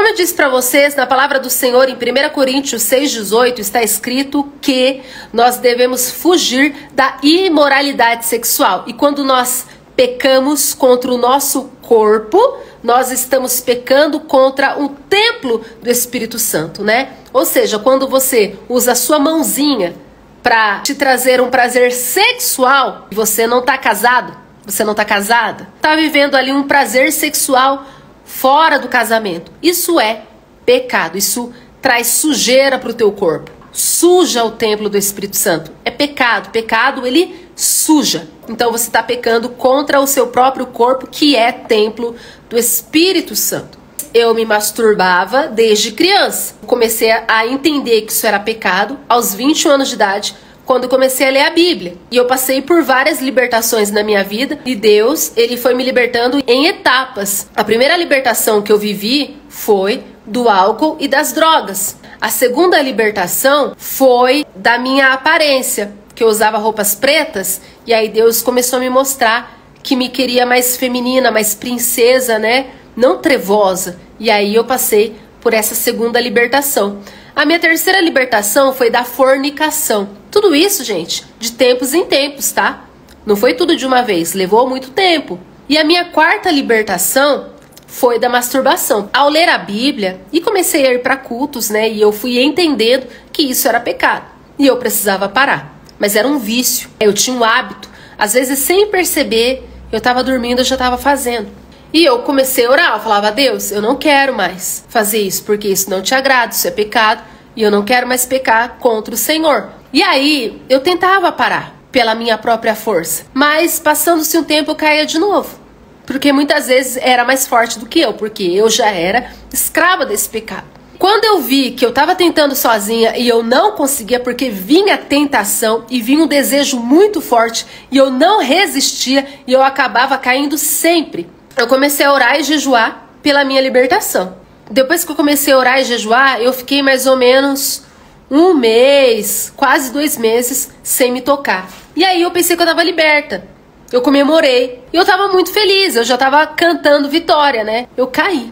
Como eu disse para vocês, na palavra do Senhor, em 1 Coríntios 6,18, está escrito que nós devemos fugir da imoralidade sexual. E quando nós pecamos contra o nosso corpo, nós estamos pecando contra o templo do Espírito Santo, né? Ou seja, quando você usa a sua mãozinha para te trazer um prazer sexual, e você não está casado, você não está casada, está vivendo ali um prazer sexual fora do casamento. Isso é pecado, isso traz sujeira para o teu corpo, suja o templo do Espírito Santo. É pecado, pecado ele suja. Então você está pecando contra o seu próprio corpo, que é templo do Espírito Santo. Eu me masturbava desde criança. Comecei a entender que isso era pecado aos 21 anos de idade, quando eu comecei a ler a Bíblia. E eu passei por várias libertações na minha vida. E Deus, ele foi me libertando em etapas. A primeira libertação que eu vivi foi do álcool e das drogas. A segunda libertação foi da minha aparência, que eu usava roupas pretas. E aí Deus começou a me mostrar que me queria mais feminina, mais princesa, né? Não trevosa. E aí eu passei por essa segunda libertação. A minha terceira libertação foi da fornicação. Tudo isso, gente, de tempos em tempos, tá? Não foi tudo de uma vez, levou muito tempo. E a minha quarta libertação foi da masturbação. Ao ler a Bíblia, e comecei a ir para cultos, né? E eu fui entendendo que isso era pecado. E eu precisava parar. Mas era um vício. Eu tinha um hábito. Às vezes, sem perceber, eu estava dormindo, eu já estava fazendo. E eu comecei a orar, eu falava: Deus, eu não quero mais fazer isso, porque isso não te agrada, isso é pecado, e eu não quero mais pecar contra o Senhor. E aí, eu tentava parar pela minha própria força, mas passando-se um tempo eu caía de novo, porque muitas vezes era mais forte do que eu, porque eu já era escrava desse pecado. Quando eu vi que eu estava tentando sozinha e eu não conseguia, porque vinha tentação e vinha um desejo muito forte, e eu não resistia, e eu acabava caindo sempre, eu comecei a orar e jejuar pela minha libertação. Depois que eu comecei a orar e jejuar, eu fiquei mais ou menos um mês, quase 2 meses, sem me tocar. E aí eu pensei que eu estava liberta. Eu comemorei. E eu estava muito feliz, eu já estava cantando vitória, né? Eu caí.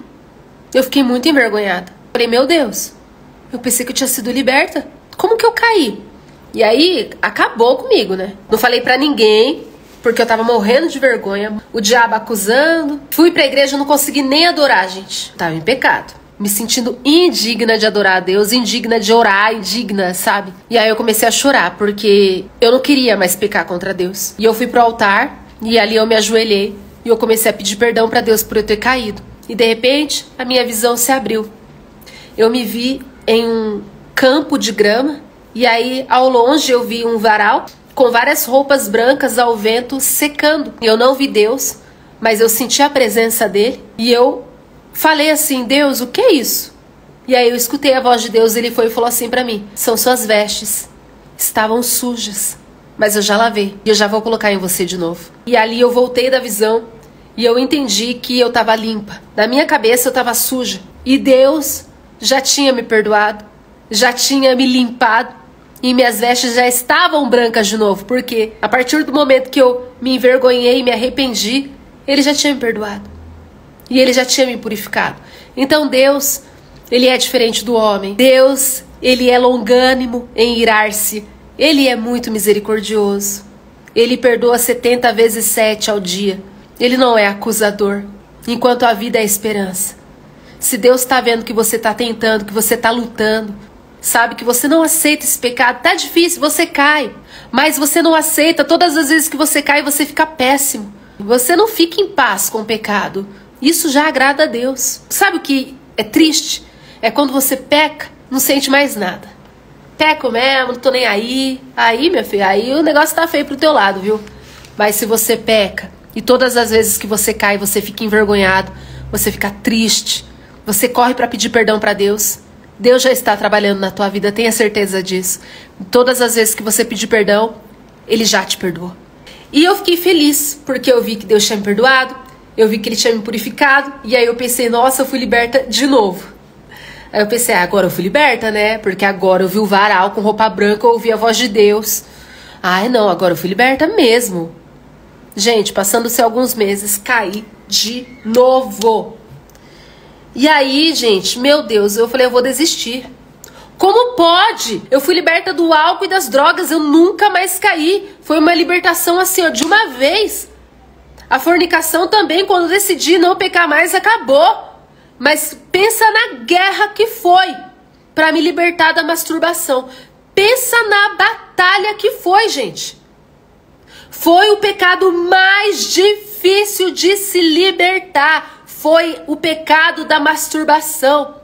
Eu fiquei muito envergonhada. Falei: meu Deus, eu pensei que eu tinha sido liberta. Como que eu caí? E aí acabou comigo, né? Não falei pra ninguém, porque eu tava morrendo de vergonha, o diabo acusando. Fui pra igreja, não consegui nem adorar, gente. Tava em pecado, me sentindo indigna de adorar a Deus, indigna de orar, indigna, sabe? E aí eu comecei a chorar, porque eu não queria mais pecar contra Deus. E eu fui pro altar, e ali eu me ajoelhei, e eu comecei a pedir perdão pra Deus por eu ter caído. E de repente, a minha visão se abriu. Eu me vi em um campo de grama, e aí ao longe eu vi um varal com várias roupas brancas ao vento secando. Eu não vi Deus, mas eu senti a presença dele. E eu falei assim: Deus, o que é isso? E aí eu escutei a voz de Deus, ele foi e falou assim pra mim: são suas vestes, estavam sujas, mas eu já lavei e eu já vou colocar em você de novo. E ali eu voltei da visão e eu entendi que eu tava limpa. Na minha cabeça eu tava suja. E Deus já tinha me perdoado, já tinha me limpado. E minhas vestes já estavam brancas de novo, porque a partir do momento que eu me envergonhei e me arrependi, ele já tinha me perdoado. E ele já tinha me purificado. Então Deus, ele é diferente do homem. Deus, ele é longânimo em irar-se. Ele é muito misericordioso. Ele perdoa 70 vezes 7 ao dia. Ele não é acusador, enquanto a vida é esperança. Se Deus está vendo que você está tentando, que você está lutando, sabe que você não aceita esse pecado, tá difícil, você cai, mas você não aceita. Todas as vezes que você cai, você fica péssimo. Você não fica em paz com o pecado. Isso já agrada a Deus. Sabe o que é triste? É quando você peca, não sente mais nada. Peco mesmo, não tô nem aí. Aí, minha filha, aí o negócio tá feio pro teu lado, viu? Mas se você peca, e todas as vezes que você cai, você fica envergonhado, você fica triste, você corre para pedir perdão para Deus, Deus já está trabalhando na tua vida, tenha certeza disso. Todas as vezes que você pedir perdão, Ele já te perdoou. E eu fiquei feliz, porque eu vi que Deus tinha me perdoado, eu vi que Ele tinha me purificado, e aí eu pensei: nossa, eu fui liberta de novo. Aí eu pensei: agora eu fui liberta, né? Porque agora eu vi o varal com roupa branca, eu ouvi a voz de Deus. Ai, não, agora eu fui liberta mesmo. Gente, passando-se alguns meses, caí de novo. E aí, gente, meu Deus, eu falei, eu vou desistir. Como pode? Eu fui liberta do álcool e das drogas, eu nunca mais caí. Foi uma libertação assim, ó, de uma vez. A fornicação também, quando eu decidi não pecar mais, acabou. Mas pensa na guerra que foi para me libertar da masturbação. Pensa na batalha que foi, gente. Foi o pecado mais difícil de se libertar. Foi o pecado da masturbação.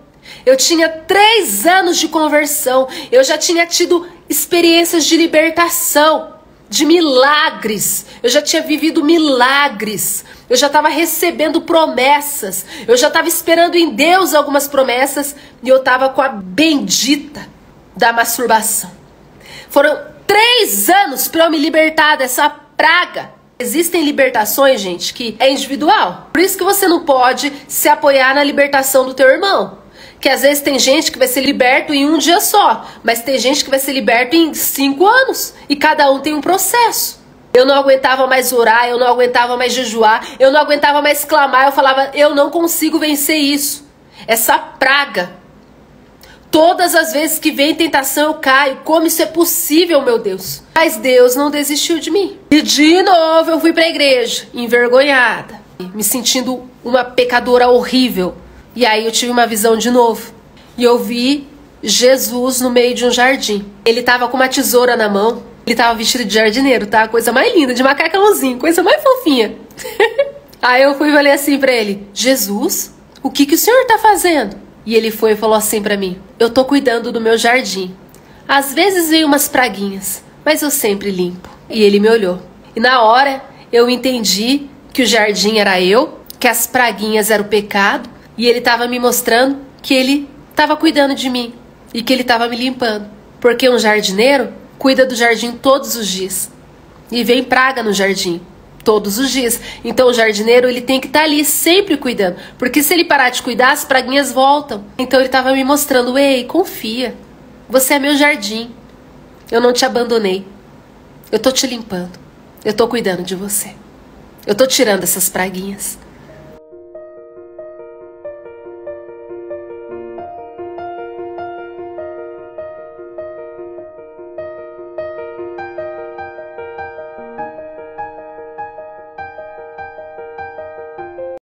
Eu tinha 3 anos de conversão. Eu já tinha tido experiências de libertação, de milagres. Eu já tinha vivido milagres. Eu já estava recebendo promessas. Eu já estava esperando em Deus algumas promessas. E eu estava com a bendita da masturbação. Foram 3 anos para eu me libertar dessa praga. Existem libertações, gente, que é individual. Por isso que você não pode se apoiar na libertação do teu irmão. Que às vezes tem gente que vai ser liberto em um dia só. Mas tem gente que vai ser liberto em 5 anos. E cada um tem um processo. Eu não aguentava mais orar, eu não aguentava mais jejuar, eu não aguentava mais clamar. Eu falava, eu não consigo vencer isso. Essa praga. Todas as vezes que vem tentação eu caio. Como isso é possível, meu Deus? Mas Deus não desistiu de mim. E de novo eu fui para a igreja, envergonhada, me sentindo uma pecadora horrível. E aí eu tive uma visão de novo. E eu vi Jesus no meio de um jardim. Ele estava com uma tesoura na mão. Ele estava vestido de jardineiro, tá? Coisa mais linda, de macacãozinho, coisa mais fofinha. Aí eu fui e falei assim para ele, Jesus, o que o senhor tá fazendo? E ele foi e falou assim pra mim, eu tô cuidando do meu jardim. Às vezes vem umas praguinhas, mas eu sempre limpo. E ele me olhou. E na hora eu entendi que o jardim era eu, que as praguinhas eram o pecado, e ele tava me mostrando que ele tava cuidando de mim e que ele tava me limpando. Porque um jardineiro cuida do jardim todos os dias. E vem praga no jardim todos os dias. Então o jardineiro ele tem que estar ali sempre cuidando. Porque se ele parar de cuidar, as praguinhas voltam. Então ele estava me mostrando, ei, confia. Você é meu jardim. Eu não te abandonei. Eu tô te limpando. Eu tô cuidando de você. Eu tô tirando essas praguinhas.